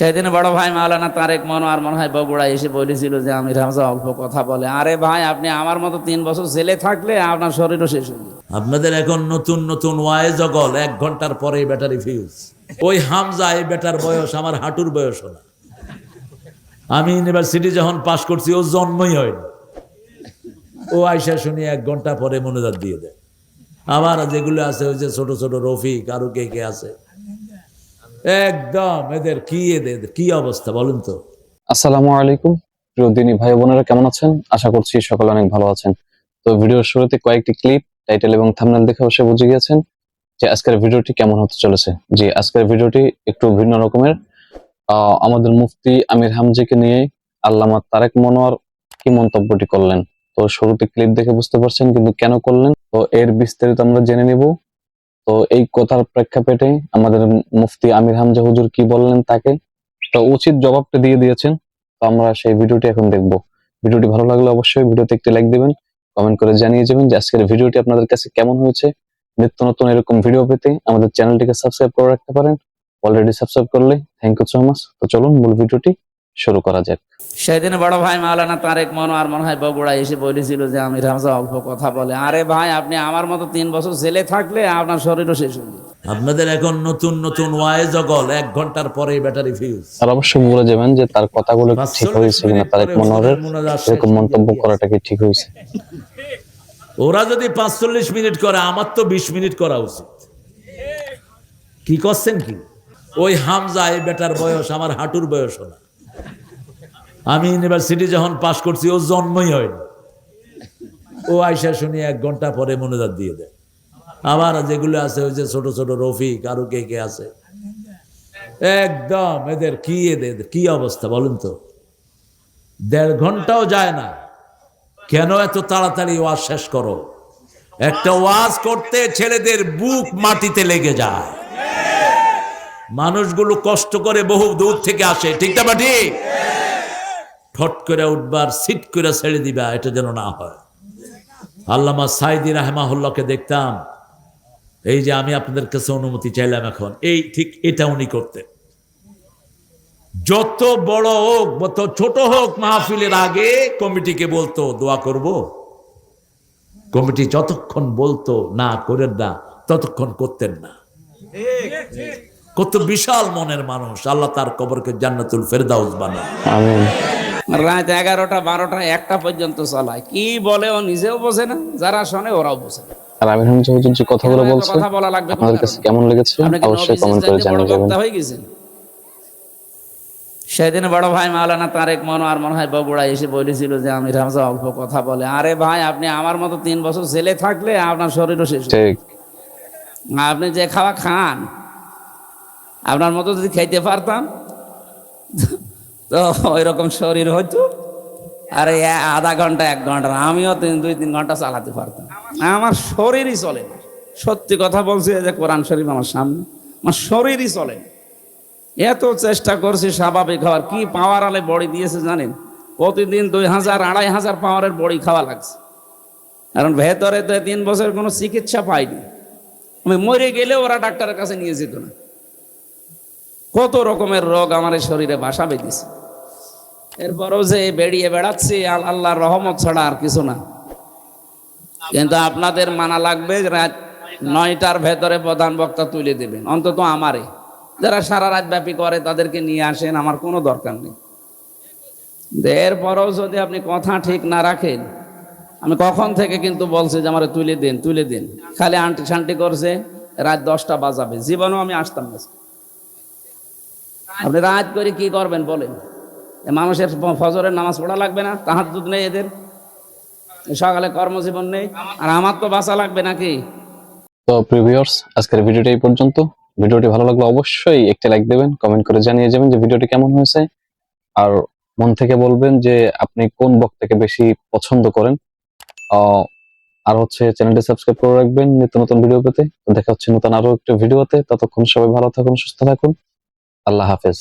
সেদিন বড় ভাই মাওলানা তারেক মনোয়ার মনে হয় বগুড়া এসে বলেছিল যে আমির হামজা অল্প কথা বলে। আরে ভাই, আপনি আমার মতো 3 বছর জেলে থাকলে আপনার শরীরও শেষ হয়ে যাবে। আপনাদের এখন নতুন নতুন ওয়াইজ জগল 1 ঘন্টার পরে ব্যাটারি ফিউজ। ওই হামজা এই বেটার বয়স আমার হাঁটুর বয়স না। আমি ইউনিভার্সিটি যখন পাশ করছি ও জন্মই হয়নি। ও আইসা শুনি 1 ঘন্টা পরে মনোজাত দিয়ে দেয়। আবার যেগুলো আছে ওই যে ছোট ছোট রফিক আরো কে কে আছে, একদম এদের কি অবস্থা বলুন তো। আসসালামু আলাইকুম প্রিয় দিনী ভাই বোনেরা, কেমন আছেন? আশা করছি সকলে অনেক ভালো আছেন। তো ভিডিওর শুরুতে কয়েকটি ক্লিপ, টাইটেল এবং থাম্বনেল দেখে অবশ্যই বুঝে গিয়েছেন যে আজকের ভিডিওটি কেমন হতে চলেছে। জি, আজকের ভিডিওটি একটু ভিন্ন রকমের। আমাদের মুফতি আমির হামজাকে নিয়ে আল্লামা তারেক মনোয়ার কি মন্তব্যটি করলেন, তো শুরুতে ক্লিপ দেখে বুঝতে পারছেন, কিন্তু কেন করলেন তো এর বিস্তারিত আমরা জেনে নিব। তো এই কথার প্রেক্ষাপটে আমাদের মুফতি আমির হামজা হুজুর কি বললেন তাকে, তো উচিত জবাবটা দিয়ে দিয়েছেন। তো আমরা সেই ভিডিওটি এখন দেখব। ভিডিওটি ভালো লাগলে অবশ্যই ভিডিওতে একটি লাইক দিবেন, কমেন্ট করে জানিয়ে যাবেন যে আজকের ভিডিওটি আপনাদের কাছে কেমন হয়েছে। নিত্য নতুন এরকম ভিডিও পেতে আমাদের চ্যানেলটিকে সাবস্ক্রাইব করে রাখতে পারেন। অলরেডি সাবস্ক্রাইব করলে থ্যাংক ইউ সো মাচ। তো চলুন মূল ভিডিওটি শুরু করা যাক। সেদিন বড় ভাই মাওলানা তারেক মনোয়ার মনে হয় বগুড়া এসে বলেছিল যে আমির হামজা অল্প কথা বলে। আরে ভাই, আপনি আমার মতো 3 বছর জেলে থাকলে আপনার শরীরও শেষ হয়ে যাবে। আপনাদের এখন নতুন নতুন ওয়াইজ জগল 1 ঘন্টার পরে ব্যাটারি ফিউজ। আর অবশ্যই বলে যাবেন যে তার কথাগুলো কি ঠিক হয়েছে কিনা, তারেক মনোয়ারের এরকম মন্তব্য করাটা কি ঠিক হয়েছে। ওরা যদি 45 মিনিট করে, আমার তো 20 মিনিট করা উচিত। কি করছেন কি? ওই হামজা এই বেটার বয়স আমার হাঁটুর বয়স না। আমি ইউনিভার্সিটি যখন পাশ করছি ও জন্মই হয়নি। ও আইসা শুনি 1 ঘন্টা পরে মনোজাত দিয়ে দেয়। আবার যেগুলো আছে ওই যে ছোট ছোট রফিক আরো কে কে আছে, একদম এদের কি অবস্থা বলুন তো। 1.5 ঘন্টাও যায় না, কেন এত তাড়াতাড়ি ওয়াজ শেষ করো? একটা ওয়াজ করতে ছেলেদের বুক মাটিতে লেগে যায়। মানুষগুলো কষ্ট করে বহু দূর থেকে আসে, ঠিক না ঠিক? ঠট করে উঠবার, সিট করে ছেড়ে দিবা, এটা যেন না হয়। আল্লামা সাইদি রাহমাহুল্লাহকে দেখতাম, এই যে আমি আপনাদের কাছে অনুমতি চাইলাম এখন, এই ঠিক এটা উনি করতেন। যত বড় হোক যত ছোট হোক, মাহফিলের আগে কমিটিকে বলতো দোয়া করব। কমিটি যতক্ষণ বলতো না করেন না, ততক্ষণ করতেন না। কত বিশাল মনের মানুষ, আল্লাহ তার কবরকে জান্নাতুল ফেরদাউস বানায়। আমিন। রাত 11টা 12টা 1টা পর্যন্ত চালায়। কি বলে ও নিজেও বোঝে না, যারা শোনে ওরাও বোঝে না। আর আমির হামজা হুজুর যে কথাগুলো বলছে কথা বলা লাগবে আপনাদের কাছে কেমন লেগেছে অবশ্যই কমেন্ট করে জানিয়ে যাবেন। হয়ে গেছে। সেদিন বড় ভাই মাওলানা তারেক মনোয়ার মনে হয় বগুড়া এসে বলেছিল যে আমির হামজা অল্প কথা বলে। আরে ভাই, আপনি আমার মতো 3 বছর জেলে থাকলে আপনার শরীরও শেষ হয়ে যাবে। ঠিক। আপনি যে খাওয়া খান, আপনার মতো যদি খাইতে পারতাম তো ওই রকম শরীর হইতো। আরে আধা ঘন্টা 1 ঘন্টা, আমিও 2-3 ঘন্টা চালাতে পারতাম। আমার শরীরই চলে না। সত্যি কথা বলছি, যে কোরআন শরীফ আমার সামনে, আমার শরীরই চলে না। এত চেষ্টা করছি স্বাভাবিক হওয়ার, কি পাওয়ার আলে বড়ি দিয়েছে জানেন? প্রতিদিন 2000-2500 পাওয়ারের বড়ি খাওয়া লাগছে। কারণ ভেতরে তো 3 বছর কোনো চিকিৎসা পাইনি। আমি মরে গেলে ওরা ডাক্তারের কাছে নিয়ে যেত না। কত রকমের রোগ আমার এই শরীরে বাসা বেঁধেছে। এরপরও যে বেরিয়ে বেড়াচ্ছি, আল্লাহর রহমত ছাড়া আর কিছু না। কিন্তু আপনাদের মানা লাগবে, রাত 9টার ভেতরে প্রধান বক্তা তুলে দেবেন, অন্তত আমারে। যারা সারা রাত ব্যাপী করে তাদেরকে নিয়ে আসেন, আমার কোনো দরকার নেই। এরপরও যদি আপনি কথা ঠিক না রাখেন, আমি কখন থেকে কিন্তু বলছি যে আমার তুলে দিন, খালি আন্টি শান্টি করছে। রাত 10টা বাজাবে, জীবনেও আমি আসতাম না। আপনি রাত করে কি করবেন বলেন? মানুষের ফজরের নামাজ পড়া লাগবে না? তাহাজ্জুদ নেই এদের, সকালে কর্মজীবন নেই, আর আমার তো বাঁচা লাগবে নাকি? তো প্রিভিউয়ার্স, আজকের ভিডিওটা এই পর্যন্ত। ভিডিওটি ভালো লাগলে অবশ্যই একটা লাইক দেবেন, কমেন্ট করে জানিয়ে যাবেন যে ভিডিওটি কেমন হয়েছে। আর মন থেকে বলবেন যে আপনি কোন বক্তাকে বেশি পছন্দ করেন। আর চ্যানেলটি সাবস্ক্রাইব করে রাখবেন নিত্য নতুন ভিডিও পেতে। দেখা হচ্ছে নতুন আরো একটা ভিডিওতে। ততক্ষণ সবাই ভালো থাকুন, সুস্থ থাকুন। আল্লাহ হাফেজ।